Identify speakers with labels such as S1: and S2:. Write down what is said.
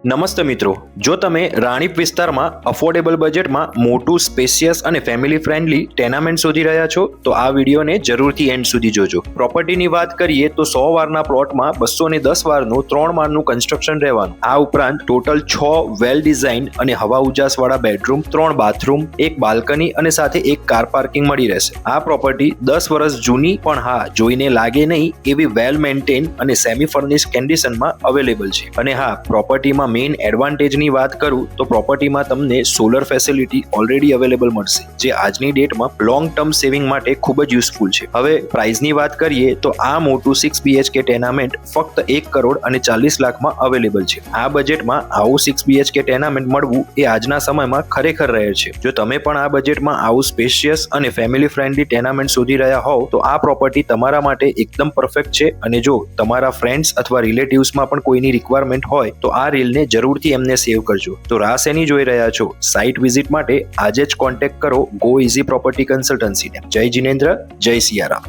S1: નમસ્તે મિત્રો, જો તમે રાણીપ વિસ્તારમાં અફોર્ડેબલ બજેટમાં મોટું સ્પેશિયસ અને ફેમિલી ફ્રેન્ડલી ટેનામેન્ટ શોધી રહ્યા છો તો આ વિડીયોને જરૂરથી એન્ડ સુધી જોજો. પ્રોપર્ટીની વાત કરીએ તો 100 વારના પ્લોટમાં 210 વારનું 3 માળનું કન્સ્ટ્રક્શન રહેવાનું. આ ઉપરાંત ટોટલ 6 વેલ ડિઝાઇન અને હવા ઉજાસવાળા બેડરૂમ, 3 બાથરૂમ, 1 બાલ્કની અને સાથે 1 કાર પાર્કિંગ મળી રહેશે. આ પ્રોપર્ટી 10 વર્ષ જૂની પણ હા જોઈને લાગે નહીં એવી વેલ મેન્ટેન અને સેમી ફર્નિશ કન્ડિશનમાં અવેલેબલ છે. અને હા, પ્રોપર્ટીમાં મેઇન એડવાન્ટેજની વાત કરું તો પ્રોપર્ટીમાં તમને સોલર ફેસિલિટી ઓલરેડી અવેલેબલ મળશે, જે આજની ડેટમાં લોંગ ટર્મ સેવિંગ માટે ખૂબ જ યુઝફુલ છે. હવે પ્રાઇસની વાત કરીએ તો આ મોટું 6 BHK ટેનામેન્ટ ફક્ત 1 કરોડ અને 40 લાખમાં અવેલેબલ છે. આ બજેટમાં આવું 6 BHK ટેનામેન્ટ મળવું એ આજના સમયમાં ખરેખર રેર છે. જો તમે પણ આ બજેટમાં આવું સ્પેશિયસ અને ફેમિલી ફ્રેન્ડલી ટેનામેન્ટ શોધી રહ્યા હોવ તો આ પ્રોપર્ટી તમારા માટે એકદમ પરફેક્ટ છે. અને જો તમારા ફ્રેન્ડ્સ અથવા રિલેટિવ્સમાં પણ કોઈની રિક્વાયરમેન્ટ હોય તો આ રીલને જરૂરથી એમને સેવ કરજો. તો રાહ શેની જોઈ રહ્યા છો? સાઇટ વિઝિટ માટે આજે જ કોન્ટેક્ટ કરો ગો ઇઝી પ્રોપર્ટી કન્સલ્ટન્સીને. જય જિનેન્દ્ર, જય સિયારામ.